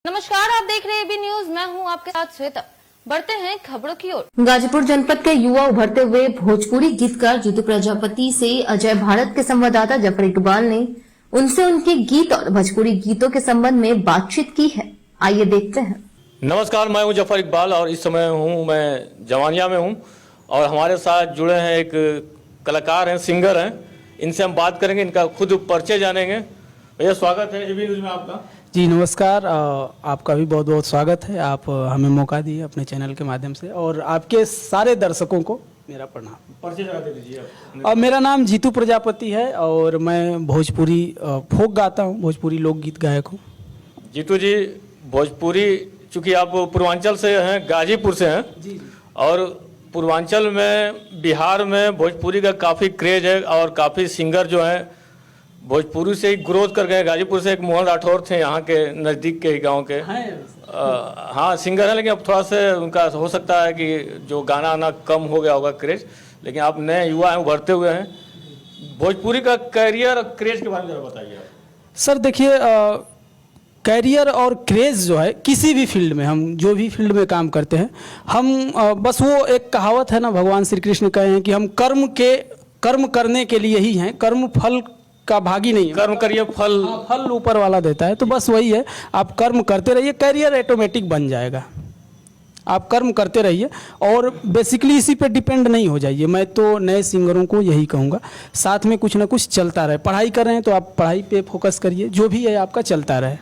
नमस्कार, आप देख रहे हैं एबी न्यूज। मैं हूं आपके साथ श्वेता। बढ़ते हैं खबरों की ओर। गाजीपुर जनपद के युवा उभरते हुए भोजपुरी गीतकार जीतू प्रजापति से अजय भारत के संवाददाता जफर इकबाल ने उनसे उनके गीत और भोजपुरी गीतों के संबंध में बातचीत की है। आइए देखते हैं। नमस्कार, मैं हूं जफर इकबाल और इस समय मैं जवानिया में हूं और हमारे साथ जुड़े हैं एक कलाकार हैं, सिंगर हैं। इनसे हम बात करेंगे, इनका खुद परिचय जानेंगे। भैया स्वागत है एबी न्यूज में आपका। जी नमस्कार, आपका भी बहुत बहुत स्वागत है। आप हमें मौका दिए अपने चैनल के माध्यम से और आपके सारे दर्शकों को मेरा प्रणाम। परिचय जरा दे दीजिए आप। और मेरा नाम जीतू प्रजापति है और मैं भोजपुरी फोक गाता हूँ, भोजपुरी लोकगीत गायक हूँ। जीतू जी, भोजपुरी चूँकि आप पूर्वांचल से हैं, गाजीपुर से हैं जी। और पूर्वांचल में, बिहार में भोजपुरी का काफ़ी क्रेज है और काफ़ी सिंगर जो हैं भोजपुरी से ही ग्रोथ कर गए। गाजीपुर से एक मोहन राठौर थे, यहाँ के नज़दीक के गांव के। हाँ, सिंगर हैं, लेकिन अब थोड़ा से उनका हो सकता है कि जो गाना आना कम हो गया होगा क्रेज, लेकिन आप नए युवा हैं, उभरते हुए हैं। भोजपुरी का करियर और क्रेज के बारे में जरा बताइए आप। सर देखिए, कैरियर और क्रेज जो है किसी भी फील्ड में, हम जो भी फील्ड में काम करते हैं, हम बस वो एक कहावत है ना, भगवान श्री कृष्ण कहे हैं कि हम कर्म करने के लिए ही हैं, कर्म फल का भागी नहीं है। कर्म करिए, फल ऊपर वाला देता है। तो बस वही है, आप कर्म करते रहिए, कैरियर ऑटोमेटिक बन जाएगा। आप कर्म करते रहिए और बेसिकली इसी पे डिपेंड नहीं हो जाइए। मैं तो नए सिंगरों को यही कहूँगा, साथ में कुछ ना कुछ चलता रहे। पढ़ाई कर रहे हैं तो आप पढ़ाई पे फोकस करिए, जो भी है आपका चलता रहे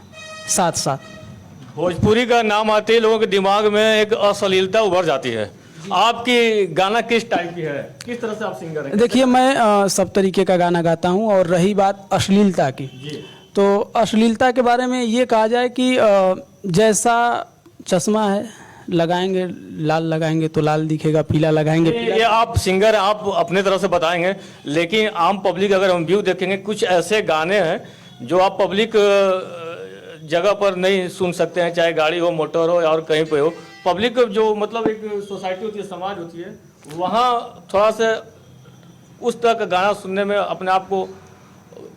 साथ साथ। भोजपुरी का नाम आते ही लोगों के दिमाग में एक अश्लीलता उभर जाती है। आपकी गाना किस टाइप की है, किस तरह से आप सिंगर हैं? देखिए, मैं सब तरीके का गाना गाता हूँ और रही बात अश्लीलता की, तो अश्लीलता के बारे में ये कहा जाए कि जैसा चश्मा है, लगाएंगे लाल लगाएंगे तो लाल दिखेगा, पीला लगाएंगे पीला। ये आप सिंगर हैं, आप अपने तरफ से बताएंगे, लेकिन आम पब्लिक अगर हम व्यू देखेंगे, कुछ ऐसे गाने हैं जो आप पब्लिक जगह पर नहीं सुन सकते हैं, चाहे गाड़ी हो, मोटर हो और कहीं पे हो। पब्लिक जो मतलब एक सोसाइटी होती है, समाज होती है, वहाँ थोड़ा सा उस तरह का गाना सुनने में अपने आप को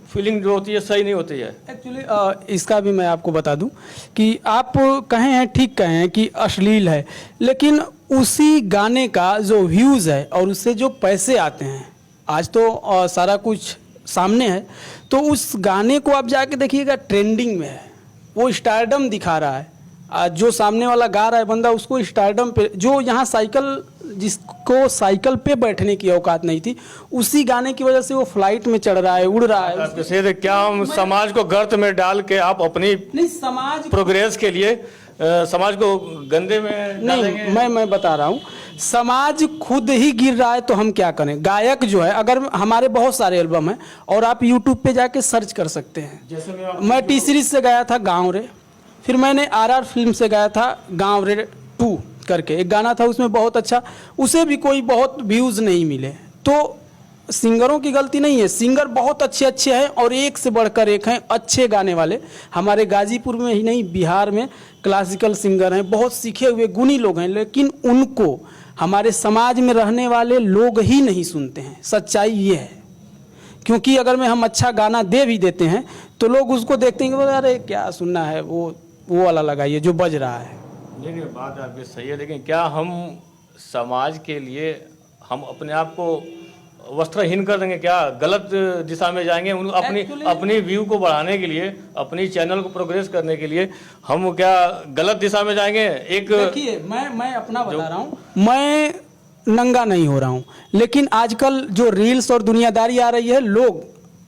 फीलिंग जो होती है सही नहीं होती है। एक्चुअली इसका भी मैं आपको बता दूं कि आप कहे हैं, ठीक कहे हैं कि अश्लील है, लेकिन उसी गाने का जो व्यूज़ है और उससे जो पैसे आते हैं, आज तो सारा कुछ सामने है, तो उस गाने को आप जाके देखिएगा, ट्रेंडिंग में है, वो स्टारडम दिखा रहा है। आज जो सामने वाला गा रहा है बंदा, उसको स्टारडम पे, जो यहाँ जिसको साइकिल पे बैठने की औकात नहीं थी, उसी गाने की वजह से वो फ्लाइट में चढ़ रहा है, उड़ रहा है। क्या हम समाज को गर्त में डाल के आप अपनी नहीं, समाज प्रोग्रेस के लिए समाज को गंदे में नहीं, मैं बता रहा हूँ, समाज खुद ही गिर रहा है तो हम क्या करें। गायक जो है, अगर हमारे बहुत सारे एल्बम हैं और आप यूट्यूब पे जाके सर्च कर सकते हैं। जैसे मैं टी सीरीज से गाया था गाँव रे, फिर मैंने RR फिल्म से गाया था गाँव रे 2 करके एक गाना था, उसमें बहुत अच्छा, उसे भी कोई बहुत व्यूज़ नहीं मिले। तो सिंगरों की गलती नहीं है, सिंगर बहुत अच्छे अच्छे हैं और एक से बढ़कर एक हैं अच्छे गाने वाले। हमारे गाजीपुर में ही नहीं, बिहार में क्लासिकल सिंगर हैं, बहुत सीखे हुए गुणी लोग हैं, लेकिन उनको हमारे समाज में रहने वाले लोग ही नहीं सुनते हैं। सच्चाई ये है, क्योंकि अगर हम अच्छा गाना दे भी देते हैं तो लोग उसको देखते हैं कि अरे क्या सुनना है, वो वाला लगाइए जो बज रहा है। नहीं, बात आपकी सही है, लेकिन क्या हम समाज के लिए हम अपने आप को वस्त्रहीन कर देंगे? क्या गलत दिशा में जाएंगे? अपनी व्यू को बढ़ाने के लिए, अपनी चैनल को प्रोग्रेस करने के लिए हम क्या गलत दिशा में जाएंगे? एक देखिए, मैं अपना बता रहा हूँ, मैं नंगा नहीं हो रहा हूँ, लेकिन आजकल जो रील्स और दुनियादारी आ रही है, लोग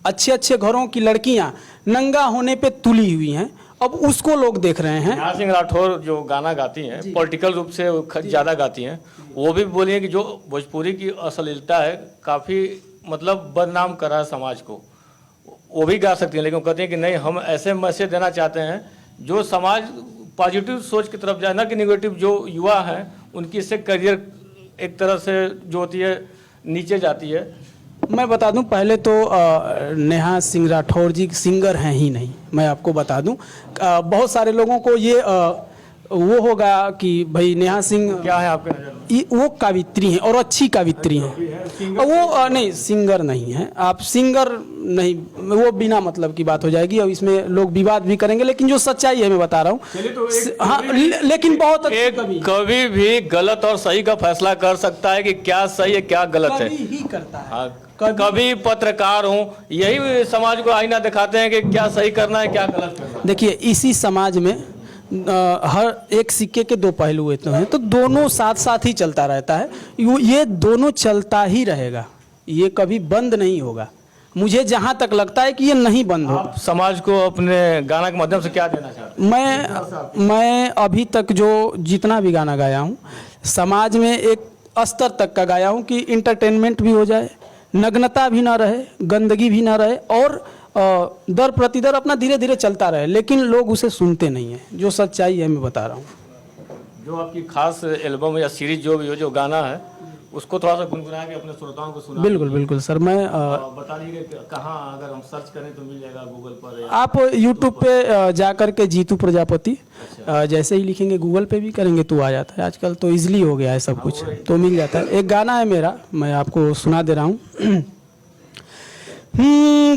अच्छे अच्छे घरों की लड़कियाँ नंगा होने पे तुली हुई हैं, अब उसको लोग देख रहे हैं। नेहा सिंह राठौर जो गाना गाती हैं, पॉलिटिकल रूप से ज़्यादा गाती हैं, वो भी बोली हैं कि जो भोजपुरी की अश्लीलता है, काफ़ी मतलब बदनाम कर रहा है समाज को, वो भी गा सकती हैं, लेकिन कहते हैं कि नहीं, हम ऐसे मैसेज देना चाहते हैं जो समाज पॉजिटिव सोच की तरफ जाए, ना कि निगेटिव। जो युवा हैं उनकी इससे करियर एक तरह से जो होती है नीचे जाती है। मैं बता दूं, पहले तो नेहा सिंह राठौर जी सिंगर हैं ही नहीं, मैं आपको बता दूं। बहुत सारे लोगों को ये वो होगा कि भाई नेहा सिंह क्या है आपके नजर में? वो कवित्री हैं और अच्छी कवित्री हैं। और वो नहीं सिंगर नहीं है, आप सिंगर नहीं, वो बिना मतलब की बात हो जाएगी और इसमें लोग विवाद भी करेंगे, लेकिन जो सच्चाई है मैं बता रहा हूँ। हाँ लेकिन बहुत अच्छी एक कवि भी गलत और सही का फैसला कर सकता है कि क्या सही है क्या गलत है। कवि ही करता है। हाँ, कभी पत्रकार हूँ, यही समाज को आईना दिखाते हैं कि क्या सही करना है क्या गलत करना है। देखिए इसी समाज में हर एक सिक्के के दो पहलू होते हैं, तो दोनों साथ साथ ही चलता रहता है। ये दोनों चलता ही रहेगा, ये कभी बंद नहीं होगा। मुझे जहाँ तक लगता है कि ये नहीं बंद होगा। आप समाज को अपने गाना के माध्यम से क्या देना चाहते हैं? मैं अभी तक जो जितना भी गाना गाया हूँ समाज में एक स्तर तक का गाया हूँ कि इंटरटेनमेंट भी हो जाए, नग्नता भी ना रहे, गंदगी भी ना रहे और दर प्रतिदर अपना धीरे धीरे चलता रहे, लेकिन लोग उसे सुनते नहीं हैं। जो सच्चाई है मैं बता रहा हूँ। जो आपकी खास एल्बम या सीरीज जो भी हो, जो गाना है उसको थोड़ा सा गुनगुना के अपने श्रोताओं को सुना। बिल्कुल बिल्कुल सर, मैं बता दीजिए कहाँ अगर हम सर्च करें तो मिल जाएगा गूगल पर या आप यूट्यूब पे जा कर के जीतू प्रजापति जैसे ही लिखेंगे, गूगल पे भी करेंगे तो आ जाता है। आजकल तो इजीली हो गया है सब कुछ, तो मिल जाता है। एक गाना है मेरा, मैं आपको सुना दे रहा हूँ।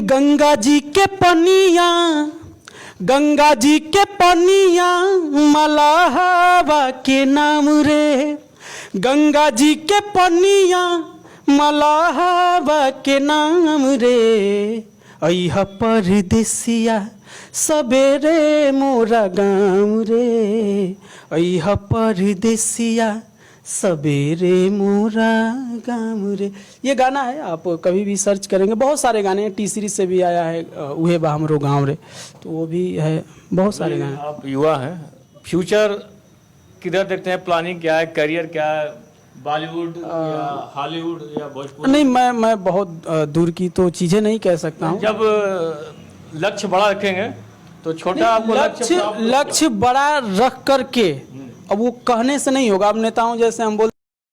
गंगा जी के पनिया, गंगा जी के पनिया मलाहवा के नाम रे, गंगा जी के पनिया मलाहवा के नाम रे, अइहा परदेसिया सबेरे मोरा गाँव रे, अइहा परदेसिया सबेरे मोरा गाँव रे। ये गाना है, आप कभी भी सर्च करेंगे, बहुत सारे गाने हैं। टी सीरीज से भी आया है उहे बा हमरो गाँव रे, तो वो भी है, बहुत सारे गाने। आप युवा हैं, फ्यूचर किधर देखते हैं? प्लानिंग क्या है, करियर क्या है, बॉलीवुड या हॉलीवुड या भोजपुरी? नहीं मैं बहुत दूर की तो चीज़ें नहीं कह सकता हूँ। जब लक्ष्य बड़ा रखेंगे तो छोटा आपको लक्ष्य बड़ा रख करके, अब वो कहने से नहीं होगा। अब नेताओं जैसे हम बोल